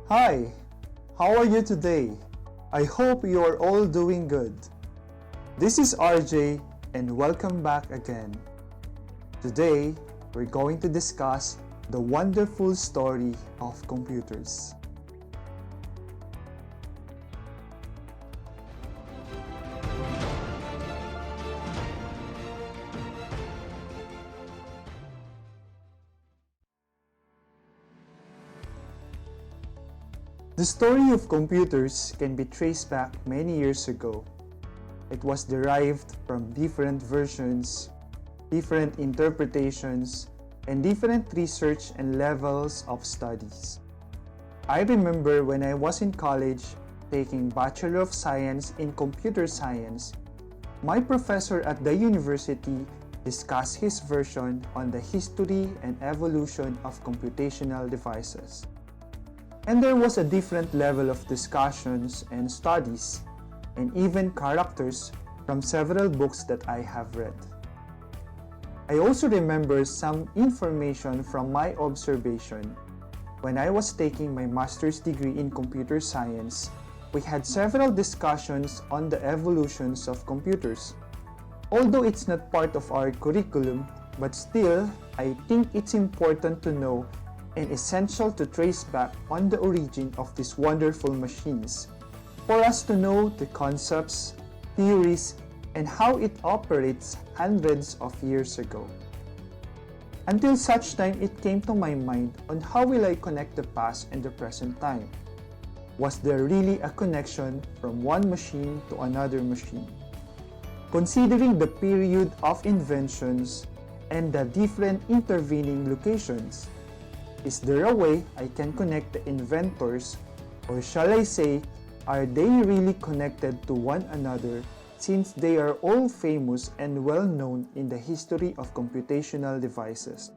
Hi, how are you today? I hope you are all doing good. This is RJ and welcome back again. Today, we're going to discuss the wonderful story of computers. The story of computers can be traced back many years ago. It was derived from different versions, different interpretations, and different research and levels of studies. I remember when I was in college taking Bachelor of Science in Computer Science, my professor at the university discussed his version on the history and evolution of computational devices. And there was a different level of discussions and studies, and even characters from several books that I have read. I also remember some information from my observation. When I was taking my master's degree in computer science, we had several discussions on the evolutions of computers. Although it's not part of our curriculum, but still, I think it's important to know and essential to trace back on the origin of these wonderful machines for us to know the concepts, theories, and how it operates hundreds of years ago. Until such time it came to my mind on how will I connect the past and the present time. Was there really a connection from one machine to another machine? Considering the period of inventions and the different intervening locations, is there a way I can connect the inventors, or shall I say, are they really connected to one another since they are all famous and well known in the history of computational devices?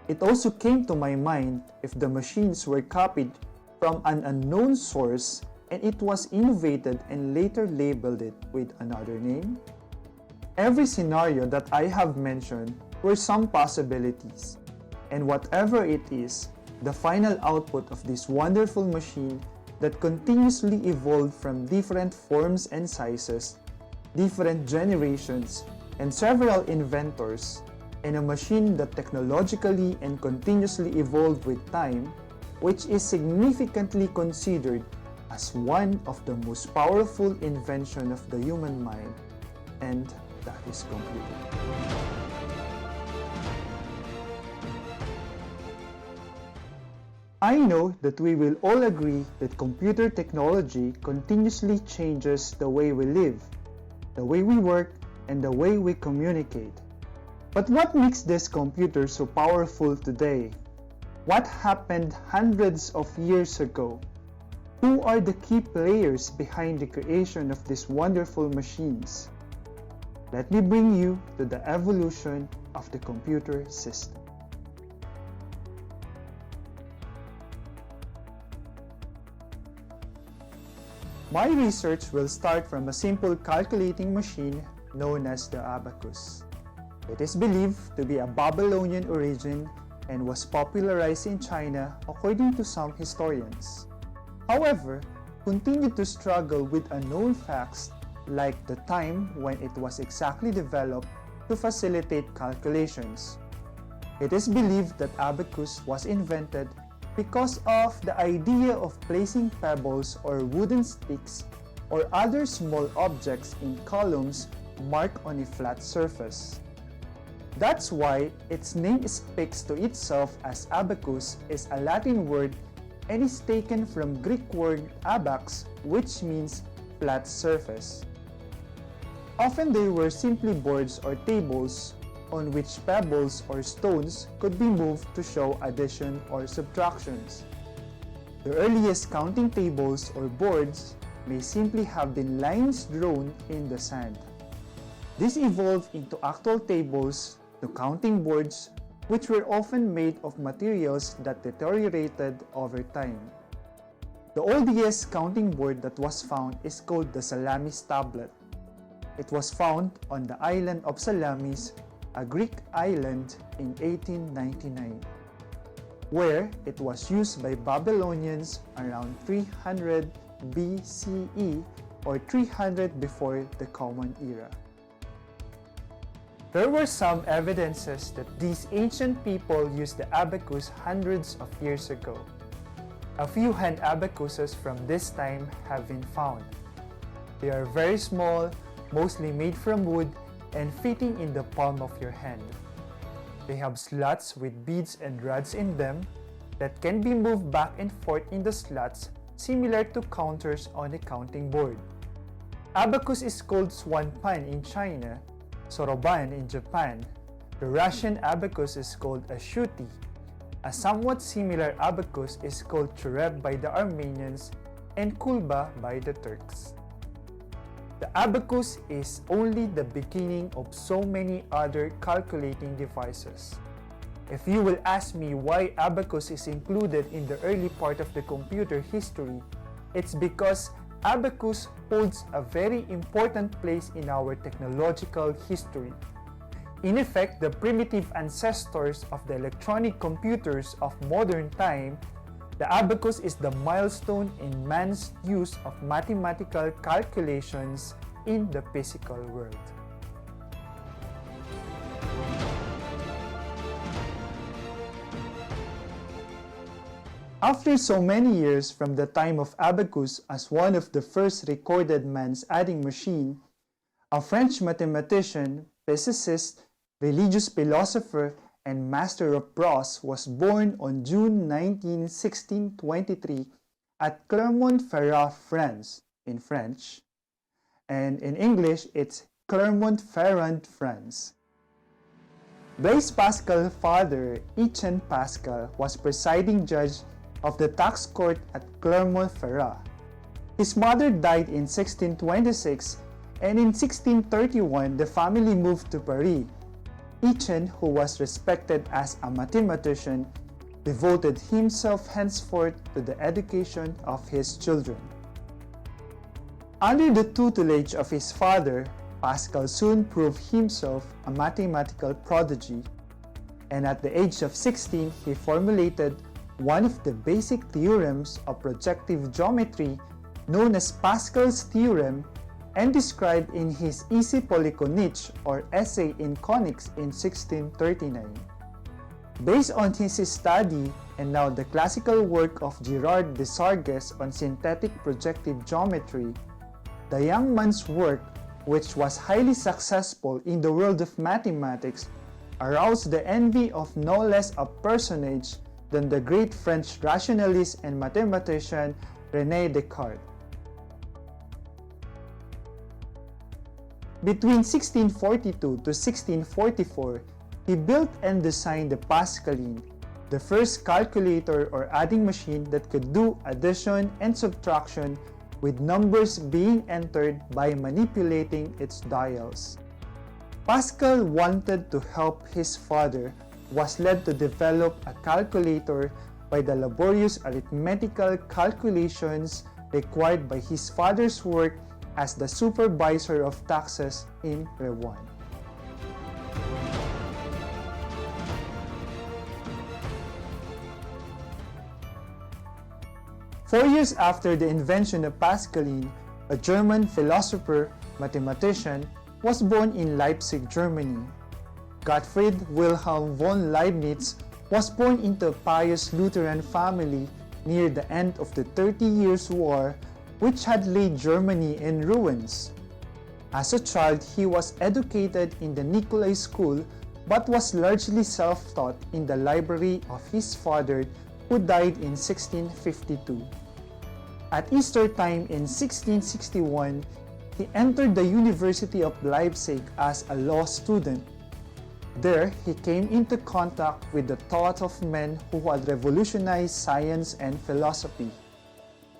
It also came to my mind if the machines were copied from an unknown source and it was innovated and later labeled it with another name. Every scenario that I have mentioned were some possibilities. And whatever it is, the final output of this wonderful machine that continuously evolved from different forms and sizes, different generations, and several inventors, and a machine that technologically and continuously evolved with time, which is significantly considered as one of the most powerful inventions of the human mind, and that is computer. I know that we will all agree that computer technology continuously changes the way we live, the way we work, and the way we communicate. But what makes this computer so powerful today? What happened hundreds of years ago? Who are the key players behind the creation of these wonderful machines? Let me bring you to the evolution of the computer system. My research will start from a simple calculating machine known as the Abacus. It is believed to be a Babylonian origin and was popularized in China according to some historians. However, continued to struggle with unknown facts like the time when it was exactly developed to facilitate calculations. It is believed that Abacus was invented because of the idea of placing pebbles or wooden sticks or other small objects in columns marked on a flat surface. That's why its name speaks to itself, as abacus is a Latin word and is taken from Greek word abax, which means flat surface. Often they were simply boards or tables on which pebbles or stones could be moved to show addition or subtractions. The earliest counting tables or boards may simply have been lines drawn in the sand. This evolved into actual tables to counting boards, which were often made of materials that deteriorated over time. The oldest counting board that was found is called the Salamis tablet. It was found on the island of Salamis, a Greek island, in 1899. where it was used by Babylonians around 300 BCE or 300 before the Common Era. There were some evidences that these ancient people used the abacus hundreds of years ago. A few hand abacuses from this time have been found. They are very small, mostly made from wood, and fitting in the palm of your hand. They have slots with beads and rods in them that can be moved back and forth in the slots, similar to counters on a counting board. Abacus is called swan pan in China, soroban in Japan. The Russian abacus is called a shuti. A somewhat similar abacus is called chereb by the Armenians and kulba by the Turks. The abacus is only the beginning of so many other calculating devices. If you will ask me why abacus is included in the early part of the computer history, it's because abacus holds a very important place in our technological history. In effect, the primitive ancestors of the electronic computers of modern time, the abacus is the milestone in man's use of mathematical calculations in the physical world. After so many years from the time of Abacus as one of the first recorded man's adding machine, a French mathematician, physicist, religious philosopher, and master of prose was born on June 19, 1623 at Clermont-Ferrand, France, in French, and in English it's Clermont-Ferrand, France. Blaise Pascal's father, Etienne Pascal, was presiding judge of the tax court at Clermont-Ferrand. His mother died in 1626, and in 1631 the family moved to Paris. Etienne, who was respected as a mathematician, devoted himself henceforth to the education of his children. Under the tutelage of his father, Pascal soon proved himself a mathematical prodigy, and at the age of 16 he formulated one of the basic theorems of projective geometry known as Pascal's theorem and described in his Essai polyconique or Essay in Conics in 1639. Based on his study and now the classical work of Girard de Sarges on synthetic projective geometry, the young man's work, which was highly successful in the world of mathematics, aroused the envy of no less a personage than the great French rationalist and mathematician René Descartes. Between 1642 to 1644, he built and designed the Pascaline, the first calculator or adding machine that could do addition and subtraction with numbers being entered by manipulating its dials. Pascal wanted to help his father, was led to develop a calculator by the laborious arithmetical calculations required by his father's work as the supervisor of taxes in Rouen. Four years after the invention of Pascaline, a German philosopher, mathematician, was born in Leipzig, Germany. Gottfried Wilhelm von Leibniz was born into a pious Lutheran family near the end of the 30 Years' War, which had laid Germany in ruins. As a child, he was educated in the Nicolai School but was largely self-taught in the library of his father, who died in 1652. At Easter time in 1661, he entered the University of Leipzig as a law student. There, he came into contact with the thought of men who had revolutionized science and philosophy.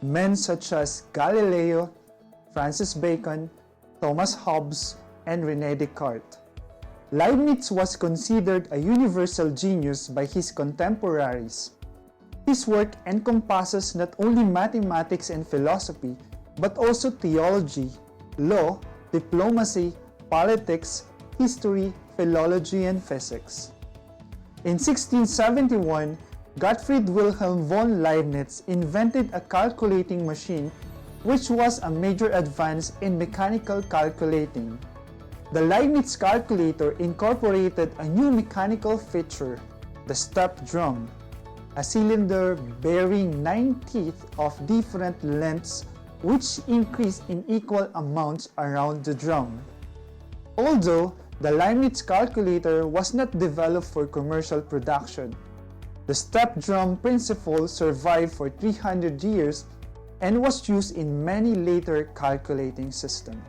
Men such as Galileo, Francis Bacon, Thomas Hobbes, and René Descartes. Leibniz was considered a universal genius by his contemporaries. His work encompasses not only mathematics and philosophy, but also theology, law, diplomacy, politics, history, philology, and physics. In 1671, Gottfried Wilhelm von Leibniz invented a calculating machine which was a major advance in mechanical calculating. The Leibniz calculator incorporated a new mechanical feature, the step drum, a cylinder bearing 9 teeth of different lengths which increase in equal amounts around the drum. Although the Leibniz calculator was not developed for commercial production, the step drum principle survived for 300 years and was used in many later calculating systems.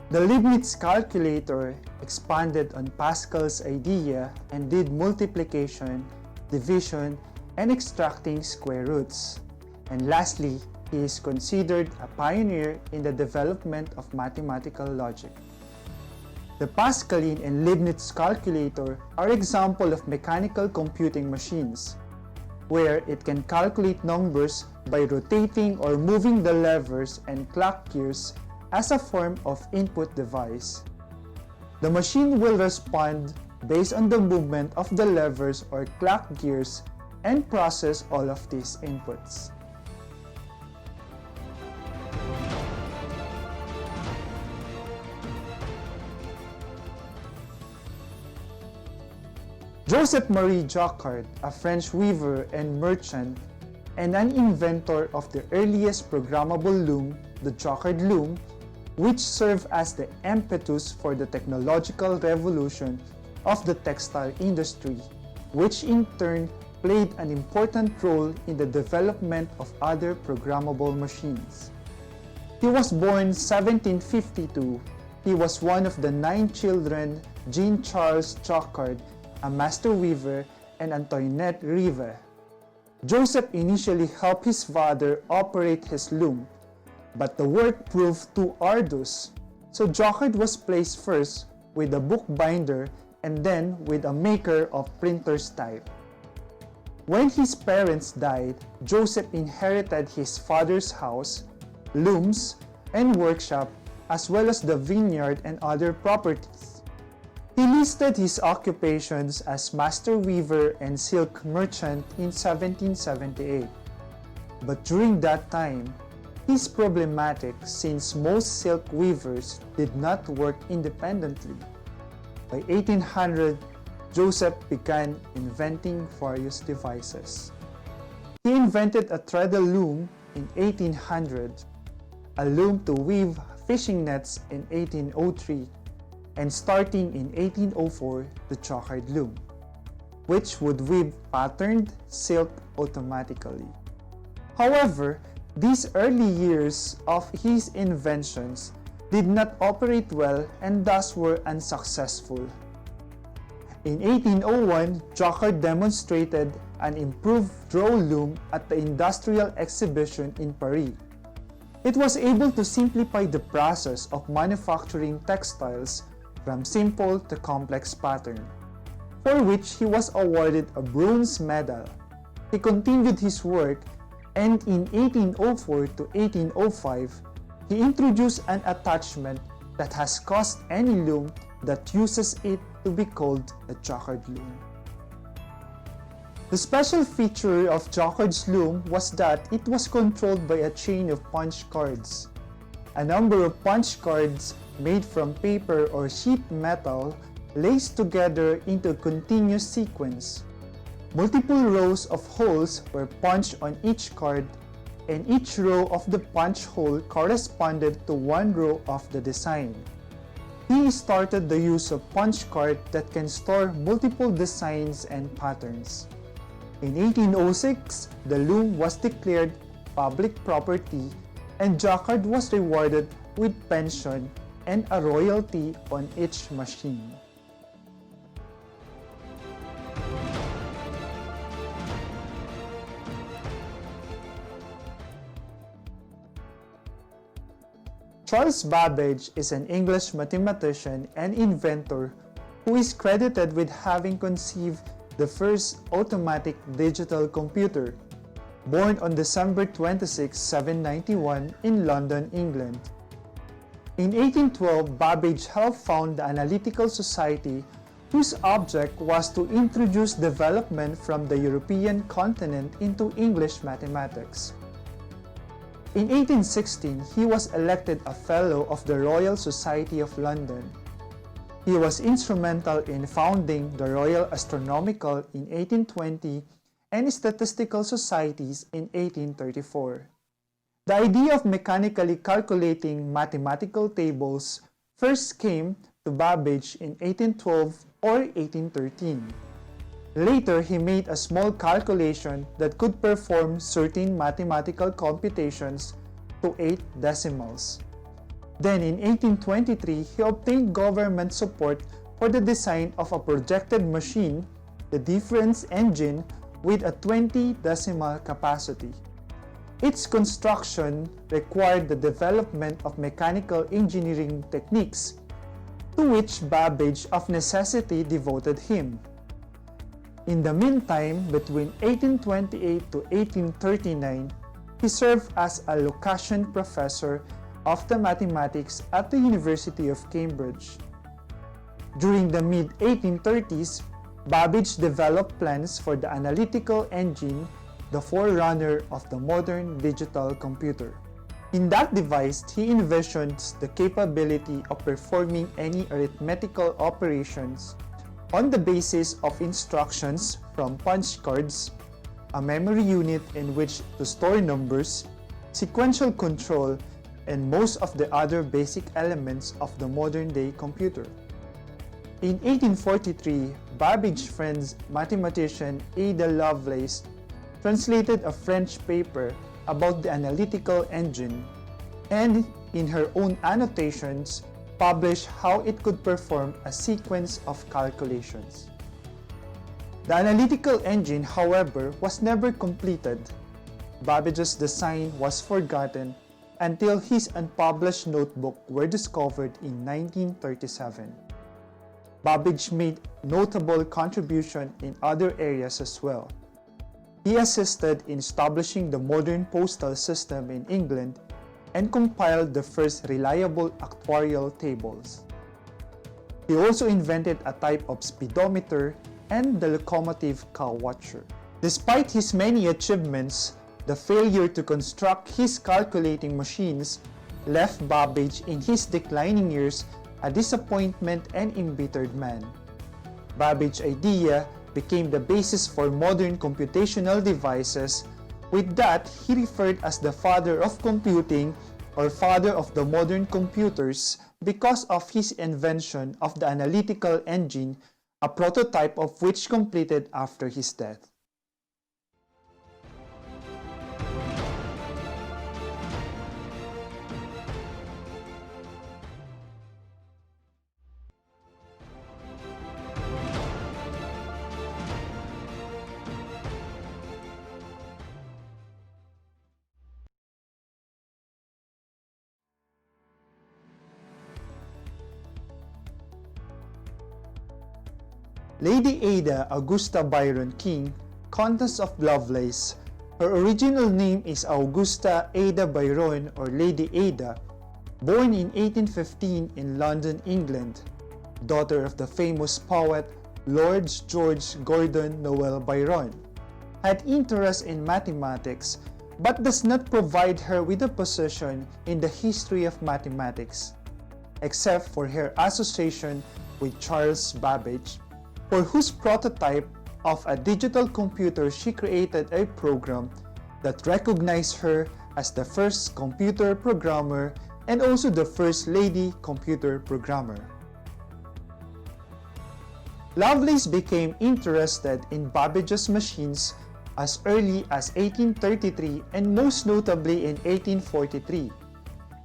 The Leibniz calculator expanded on Pascal's idea and did multiplication, division, and extracting square roots. And lastly, he is considered a pioneer in the development of mathematical logic. The Pascaline and Leibniz calculator are examples of mechanical computing machines, where it can calculate numbers by rotating or moving the levers and clock gears as a form of input device. The machine will respond based on the movement of the levers or clock gears and process all of these inputs. Joseph-Marie Jacquard, a French weaver and merchant and an inventor of the earliest programmable loom, the Jacquard loom, which served as the impetus for the technological revolution of the textile industry, which in turn played an important role in the development of other programmable machines. He was born 1752. He was one of the 9 children Jean-Charles Jacquard, a master weaver, and Antoinette Rive. Joseph initially helped his father operate his loom, but the work proved too arduous, so Jacquard was placed first with a bookbinder and then with a maker of printer's type. When his parents died, Joseph inherited his father's house, looms, and workshop, as well as the vineyard and other properties. He listed his occupations as master weaver and silk merchant in 1778. But during that time, he is problematic since most silk weavers did not work independently. By 1800, Joseph began inventing various devices. He invented a treadle loom in 1800, a loom to weave fishing nets in 1803, and starting in 1804, the Jacquard loom, which would weave patterned silk automatically. However, these early years of his inventions did not operate well and thus were unsuccessful. In 1801, Jacquard demonstrated an improved draw loom at the Industrial Exhibition in Paris. It was able to simplify the process of manufacturing textiles from simple to complex pattern, for which he was awarded a bronze medal. He continued his work, and in 1804 to 1805, he introduced an attachment that has caused any loom that uses it to be called a Jacquard loom. The special feature of Jacquard's loom was that it was controlled by a chain of punch cards. A number of punch cards made from paper or sheet metal laced together into a continuous sequence. Multiple rows of holes were punched on each card, and each row of the punch hole corresponded to one row of the design. He started the use of punch card that can store multiple designs and patterns. In 1806, the loom was declared public property, and Jacquard was rewarded with pension and a royalty on each machine. Charles Babbage is an English mathematician and inventor who is credited with having conceived the first automatic digital computer, born on December 26, 791 in London, England. In 1812, Babbage helped found the Analytical Society, whose object was to introduce development from the European continent into English mathematics. In 1816, he was elected a Fellow of the Royal Society of London. He was instrumental in founding the Royal Astronomical in 1820 and Statistical Societies in 1834. The idea of mechanically calculating mathematical tables first came to Babbage in 1812 or 1813. Later, he made a small calculation that could perform certain mathematical computations to 8 decimals. Then in 1823, he obtained government support for the design of a projected machine, the difference engine, with a 20 decimal capacity. Its construction required the development of mechanical engineering techniques, to which Babbage of necessity devoted him. In the meantime, between 1828 to 1839, he served as a Lucasian professor of the mathematics at the University of Cambridge. During the mid-1830s, Babbage developed plans for the analytical engine, the forerunner of the modern digital computer. In that device, he envisioned the capability of performing any arithmetical operations on the basis of instructions from punch cards, a memory unit in which to store numbers, sequential control, and most of the other basic elements of the modern-day computer. In 1843, Babbage's friend mathematician Ada Lovelace translated a French paper about the analytical engine, and in her own annotations, published how it could perform a sequence of calculations. The analytical engine, however, was never completed. Babbage's design was forgotten until his unpublished notebook were discovered in 1937. Babbage made notable contribution in other areas as well. He assisted in establishing the modern postal system in England and compiled the first reliable actuarial tables. He also invented a type of speedometer and the locomotive cow watcher. Despite his many achievements, the failure to construct his calculating machines left Babbage in his declining years a disappointment and embittered man. Babbage's idea became the basis for modern computational devices. With that, he referred as the father of computing or father of the modern computers because of his invention of the analytical engine, a prototype of which completed after his death. Lady Ada Augusta Byron King, Countess of Lovelace. Her original name is Augusta Ada Byron or Lady Ada, born in 1815 in London, England, daughter of the famous poet Lord George Gordon Noel Byron, had interest in mathematics but does not provide her with a position in the history of mathematics, except for her association with Charles Babbage, for whose prototype of a digital computer she created a program that recognized her as the first computer programmer and also the first lady computer programmer. Lovelace became interested in Babbage's machines as early as 1833 and most notably in 1843,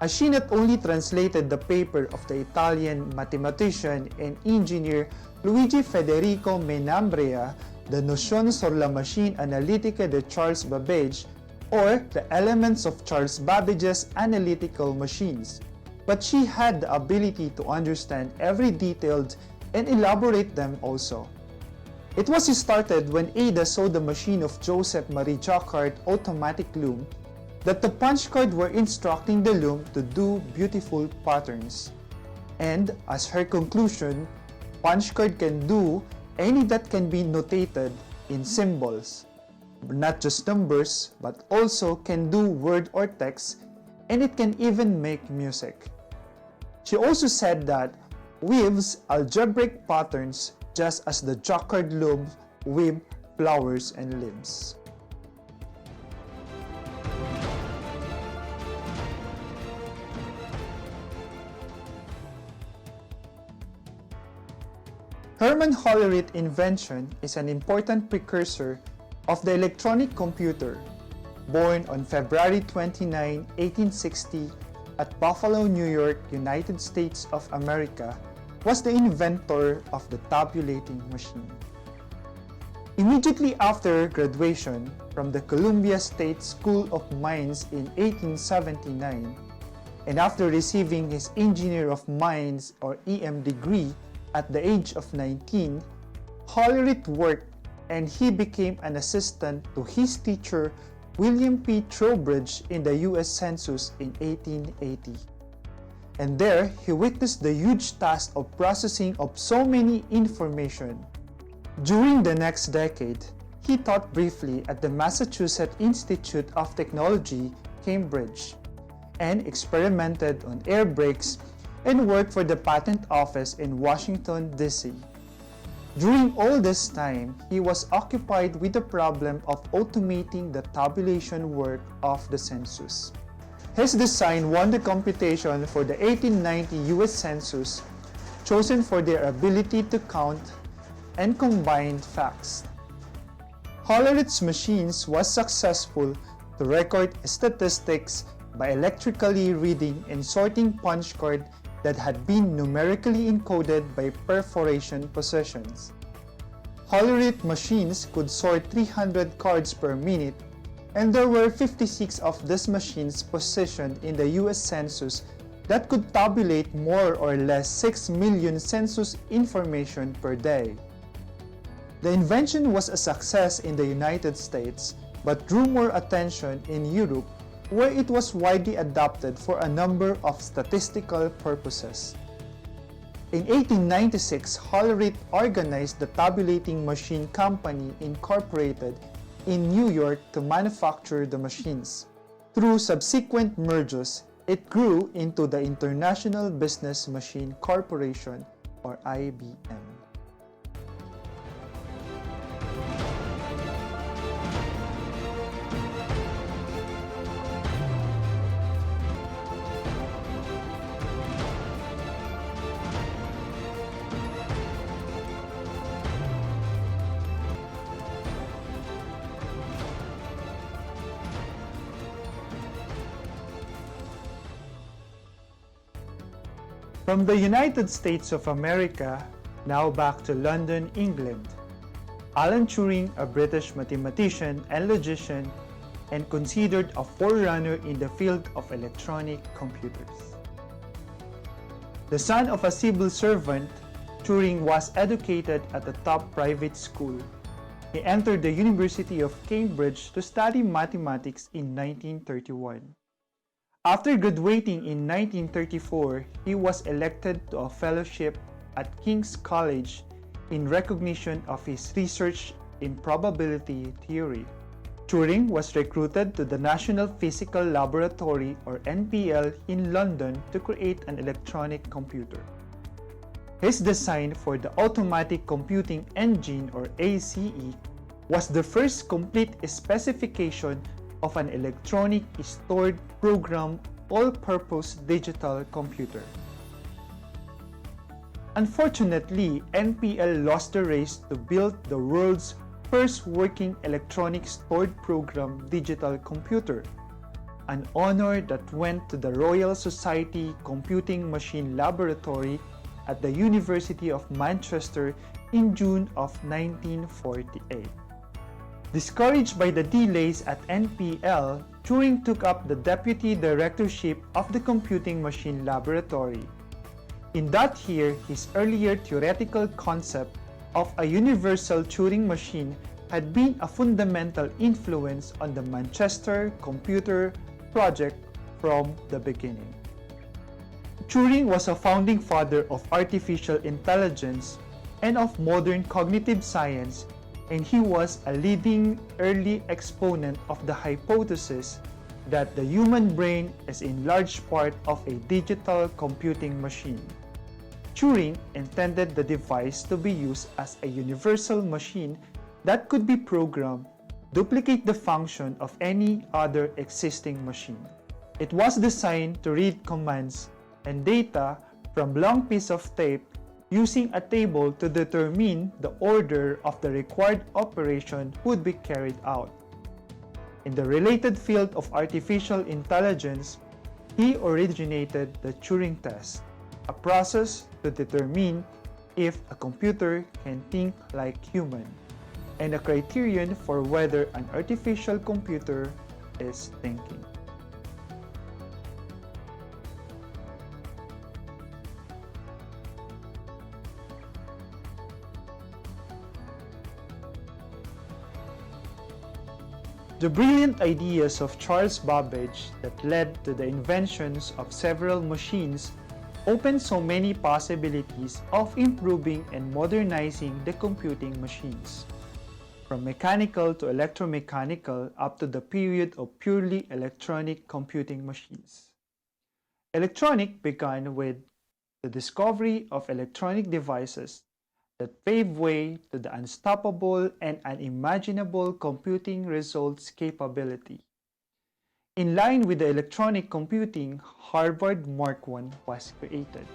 as she not only translated the paper of the Italian mathematician and engineer Luigi Federico Menambrea, the Notions sur la machine analytique de Charles Babbage, or the elements of Charles Babbage's analytical machines, but she had the ability to understand every detail and elaborate them also. It was started when Ada saw the machine of Joseph Marie Jacquard automatic loom that the punch card were instructing the loom to do beautiful patterns. And as her conclusion, punch card can do any that can be notated in symbols, not just numbers, but also can do word or text, and it can even make music. She also said that weaves algebraic patterns just as the Jacquard loom weave flowers and leaves. Herman Hollywood's invention is an important precursor of the electronic computer. Born on February 29, 1860 at Buffalo, New York, United States of America, was the inventor of the tabulating machine. Immediately after graduation from the Columbia State School of Mines in 1879, and after receiving his Engineer of Mines or EM degree at the age of 19, Hollywood worked and he became an assistant to his teacher William P. Trowbridge in the U.S. Census in 1880. And there, he witnessed the huge task of processing of so many information. During the next decade, he taught briefly at the Massachusetts Institute of Technology, Cambridge, and experimented on air brakes and worked for the Patent Office in Washington, D.C. During all this time, he was occupied with the problem of automating the tabulation work of the census. His design won the competition for the 1890 U.S. Census, chosen for their ability to count and combine facts. Hollerith's machines was successful to record statistics by electrically reading and sorting punch card that had been numerically encoded by perforation positions. Hollerith machines could sort 300 cards per minute, and there were 56 of these machines positioned in the U.S. Census that could tabulate more or less 6 million census information per day. The invention was a success in the United States, but drew more attention in Europe, where it was widely adopted for a number of statistical purposes. In 1896, Hollerith organized the Tabulating Machine Company Incorporated in New York to manufacture the machines. Through subsequent mergers, it grew into the International Business Machine Corporation, or IBM. From the United States of America, now back to London, England. Alan Turing, a British mathematician and logician, and considered a forerunner in the field of electronic computers. The son of a civil servant, Turing was educated at a top private school. He entered the University of Cambridge to study mathematics in 1931. After graduating in 1934, he was elected to a fellowship at King's College in recognition of his research in probability theory. Turing was recruited to the National Physical Laboratory, or NPL, in London to create an electronic computer. His design for the Automatic Computing Engine, or ACE, was the first complete specification of an electronic stored program all-purpose digital computer. Unfortunately, NPL lost the race to build the world's first working electronic stored program digital computer, an honor that went to the Royal Society Computing Machine Laboratory at the University of Manchester in June of 1948. Discouraged by the delays at NPL, Turing took up the deputy directorship of the Computing Machine Laboratory. In that year, his earlier theoretical concept of a universal Turing machine had been a fundamental influence on the Manchester Computer Project from the beginning. Turing was a founding father of artificial intelligence, and of modern cognitive science, and he was a leading early exponent of the hypothesis that the human brain is in large part of a digital computing machine. Turing intended the device to be used as a universal machine that could be programmed, duplicate the function of any other existing machine. It was designed to read commands and data from long pieces of tape using a table to determine the order of the required operation would be carried out. In the related field of artificial intelligence, he originated the Turing test, a process to determine if a computer can think like human, and a criterion for whether an artificial computer is thinking. The brilliant ideas of Charles Babbage that led to the inventions of several machines opened so many possibilities of improving and modernizing the computing machines, from mechanical to electromechanical up to the period of purely electronic computing machines. Electronic began with the discovery of electronic devices that paved way to the unstoppable and unimaginable computing results capability. In line with the electronic computing, Harvard Mark I was created.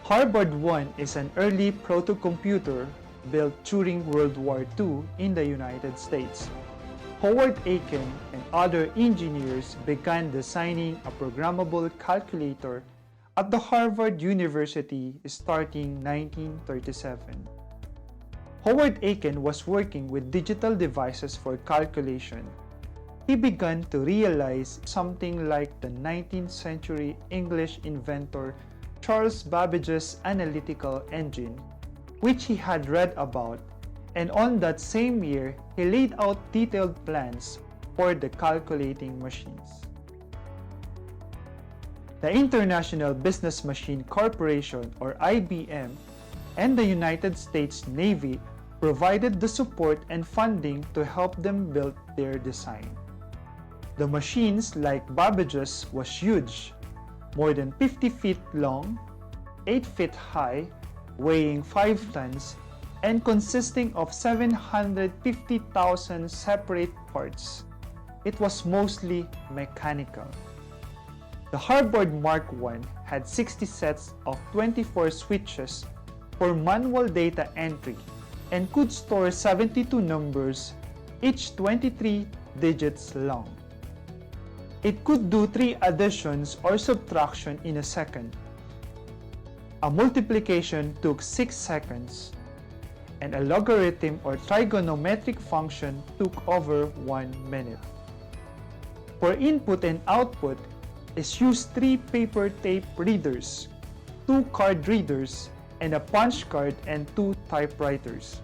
Harvard I is an early protocomputer built during World War II in the United States. Howard Aiken and other engineers began designing a programmable calculator at the Harvard University starting 1937. Howard Aiken was working with digital devices for calculation. He began to realize something like the 19th century English inventor Charles Babbage's analytical engine, which he had read about, and on that same year, he laid out detailed plans for the calculating machines. The International Business Machine Corporation, or IBM, and the United States Navy provided the support and funding to help them build their design. The machines, like Babbage's, was huge, more than 50 feet long, 8 feet high, weighing 5 tons, and consisting of 750,000 separate parts. It was mostly mechanical. The Harvard Mark I had 60 sets of 24 switches for manual data entry and could store 72 numbers, each 23 digits long. It could do 3 additions or subtraction in a second. A multiplication took 6 seconds, and a logarithm or trigonometric function took over 1 minute. For input and output, is used 3 paper tape readers, 2 card readers, and a punch card and 2 typewriters.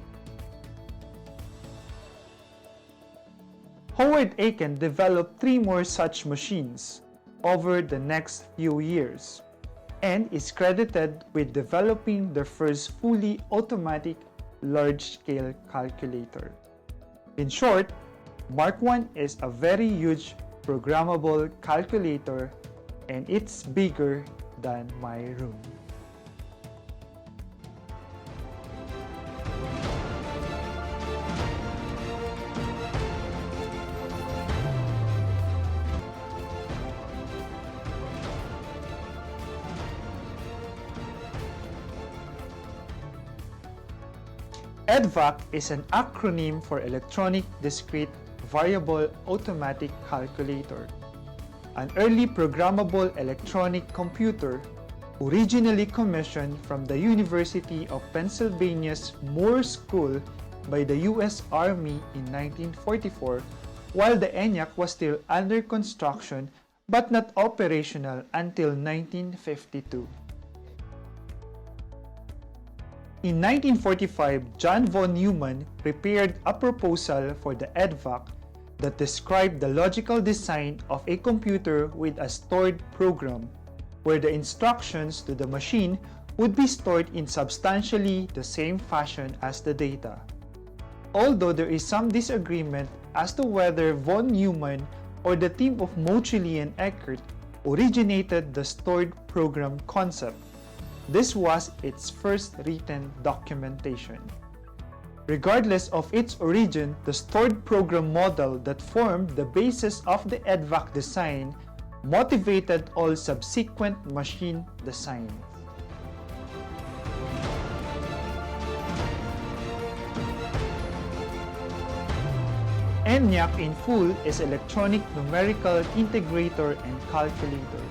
Howard Aiken developed 3 more such machines over the next few years, and is credited with developing the first fully automatic large-scale calculator. In short, Mark I is a very huge programmable calculator, and it's bigger than my room. Edvac is an acronym for Electronic Discrete Variable Automatic Calculator, an early programmable electronic computer originally commissioned from the University of Pennsylvania's Moore School by the U.S. Army in 1944, while the ENIAC was still under construction but not operational until 1952. In 1945, John von Neumann prepared a proposal for the Edvac that described the logical design of a computer with a stored program, where the instructions to the machine would be stored in substantially the same fashion as the data. Although there is some disagreement as to whether von Neumann or the team of Mochily and Eckert originated the stored program concept, this was its first written documentation. Regardless of its origin, the stored program model that formed the basis of the Edvac design motivated all subsequent machine designs. ENIAC in full is Electronic Numerical Integrator and Calculator,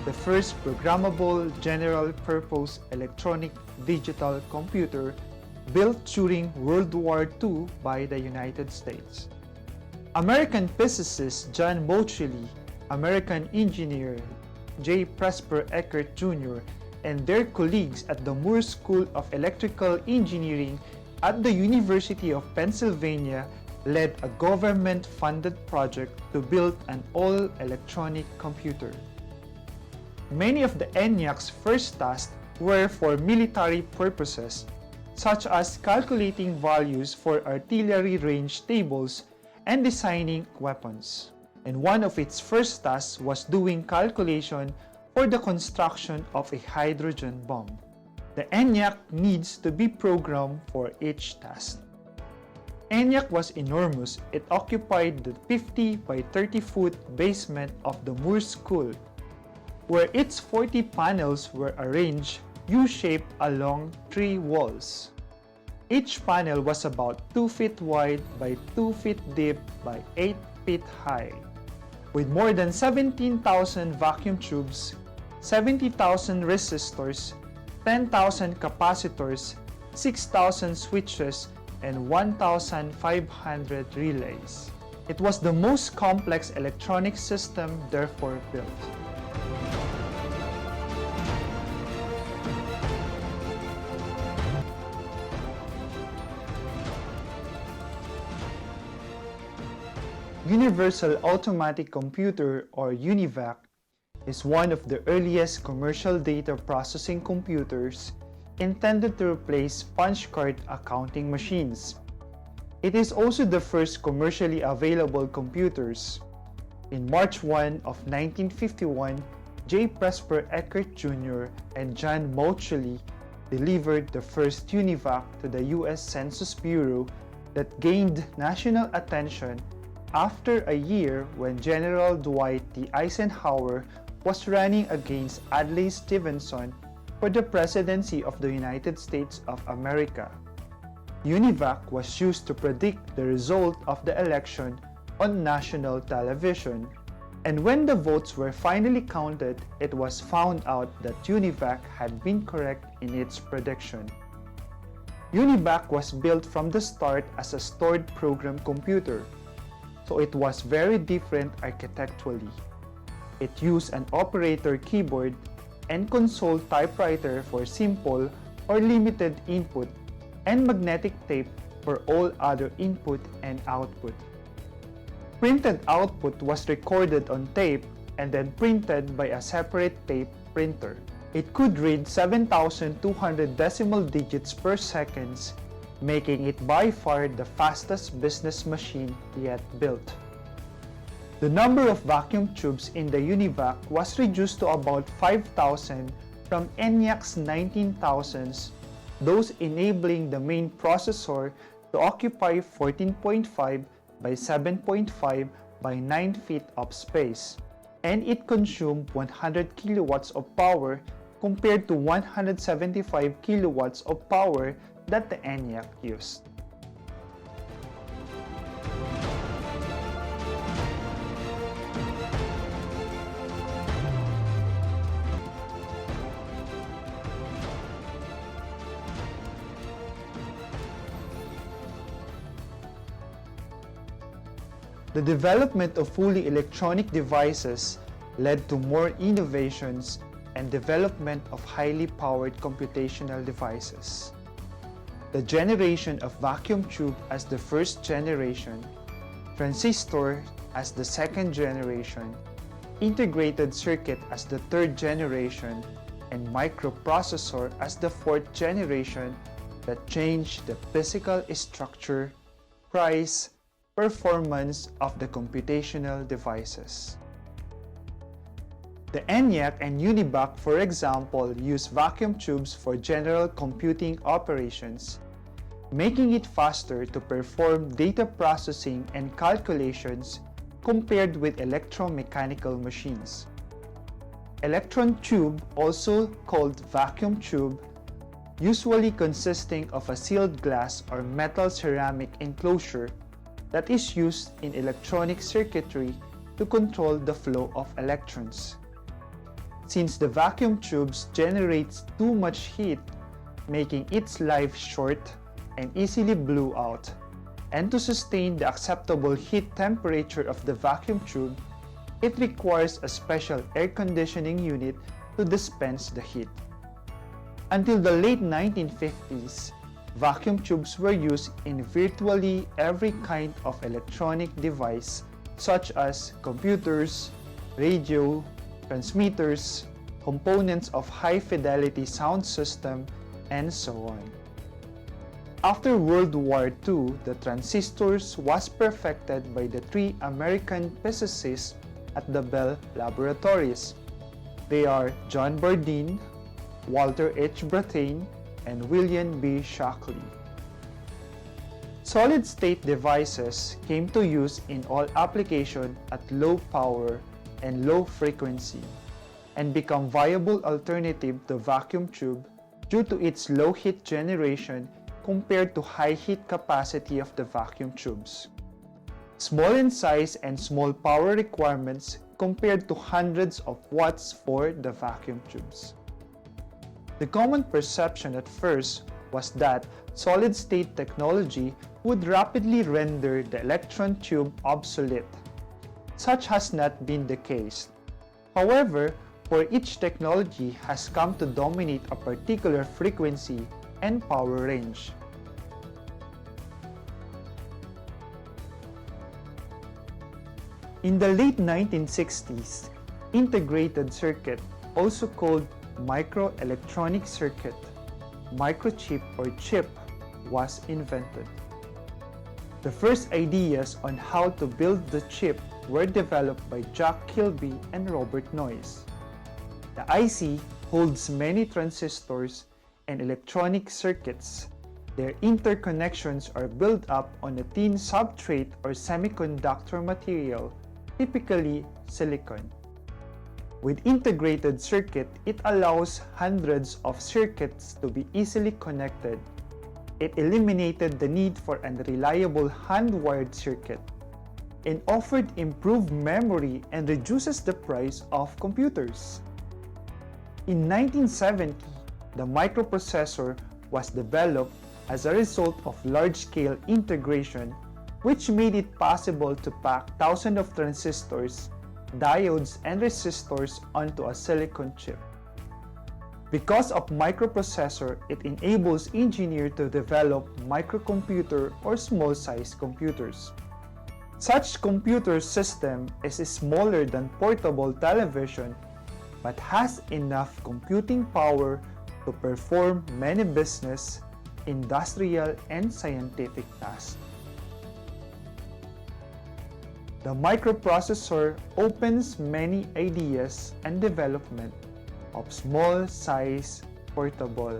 the first programmable general-purpose electronic digital computer built during World War II by the United States. American physicist John Mochily, American engineer J. Presper Eckert Jr., and their colleagues at the Moore School of Electrical Engineering at the University of Pennsylvania led a government-funded project to build an all-electronic computer. Many of the ENIAC's first tasks were for military purposes, such as calculating values for artillery range tables and designing weapons. And one of its first tasks was doing calculation for the construction of a hydrogen bomb. The ENIAC needs to be programmed for each task. ENIAC was enormous. It occupied the 50 by 30-foot basement of the Moore School, where its 40 panels were arranged U-shaped along 3 walls. Each panel was about 2 feet wide by 2 feet deep by 8 feet high, with more than 17,000 vacuum tubes, 70,000 resistors, 10,000 capacitors, 6,000 switches, and 1,500 relays. It was the most complex electronic system therefore built. Universal Automatic Computer, or UNIVAC, is one of the earliest commercial data processing computers intended to replace punch card accounting machines. It is also the first commercially available computers. In March 1 of 1951, J. Presper Eckert Jr. and John Mochily delivered the first UNIVAC to the U.S. Census Bureau that gained national attention after a year when General Dwight D. Eisenhower was running against Adlai Stevenson for the presidency of the United States of America. UNIVAC was used to predict the result of the election on national television, and when the votes were finally counted, it was found out that UNIVAC had been correct in its prediction. UNIVAC was built from the start as a stored program computer, so it was very different architecturally. It used an operator keyboard and console typewriter for simple or limited input, and magnetic tape for all other input and output. Printed output was recorded on tape and then printed by a separate tape printer. It could read 7,200 decimal digits per second, making it by far the fastest business machine yet built. The number of vacuum tubes in the UNIVAC was reduced to about 5,000 from ENIAC's 19,000, those enabling the main processor to occupy 14.5 by 7.5 by 9 feet of space, and it consumed 100 kilowatts of power compared to 175 kilowatts of power that the ENIAC used. The development of fully electronic devices led to more innovations and development of highly powered computational devices. The generation of vacuum tube as the first generation transistor as the second generation, integrated circuit as the third generation, and microprocessor as the fourth generation that changed the physical structure, price, performance of the computational devices. The ENIAC and UNIVAC, for example, use vacuum tubes for general computing operations, making it faster to perform data processing and calculations compared with electromechanical machines. Electron tube, also called vacuum tube, usually consisting of a sealed glass or metal ceramic enclosure that is used in electronic circuitry to control the flow of electrons. Since the vacuum tubes generates too much heat, making its life short and easily blew out, and to sustain the acceptable heat temperature of the vacuum tube, it requires a special air conditioning unit to dispense the heat. Until the late 1950s, vacuum tubes were used in virtually every kind of electronic device such as computers, radio, transmitters, components of high-fidelity sound system, and so on. After World War II, the transistors was perfected by the three American physicists at the Bell Laboratories. They are John Bardeen, Walter H. Brattain, and William B. Shockley. Solid-state devices came to use in all applications at low power and low frequency, and become viable alternative to vacuum tube due to its low heat generation compared to high heat capacity of the vacuum tubes. Small in size and small power requirements compared to hundreds of watts for the vacuum tubes. The common perception at first was that solid-state technology would rapidly render the electron tube obsolete. Such has not been the case. However, for each technology has come to dominate a particular frequency and power range. In the late 1960s, integrated circuit, also called microelectronic circuit, microchip or chip, was invented. The first ideas on how to build the chip were developed by Jack Kilby and Robert Noyce. The IC holds many transistors and electronic circuits. Their interconnections are built up on a thin substrate or semiconductor material, typically silicon. With integrated circuit, it allows hundreds of circuits to be easily connected. It eliminated the need for an unreliable hand-wired circuit and offered improved memory and reduces the price of computers. In 1970, the microprocessor was developed as a result of large-scale integration, which made it possible to pack thousands of transistors, diodes, and resistors onto a silicon chip. Because of microprocessor, it enables engineers to develop microcomputer or small-sized computers. Such computer system is smaller than portable television but has enough computing power to perform many business, industrial, and scientific tasks. The microprocessor opens many ideas and development of small-size portable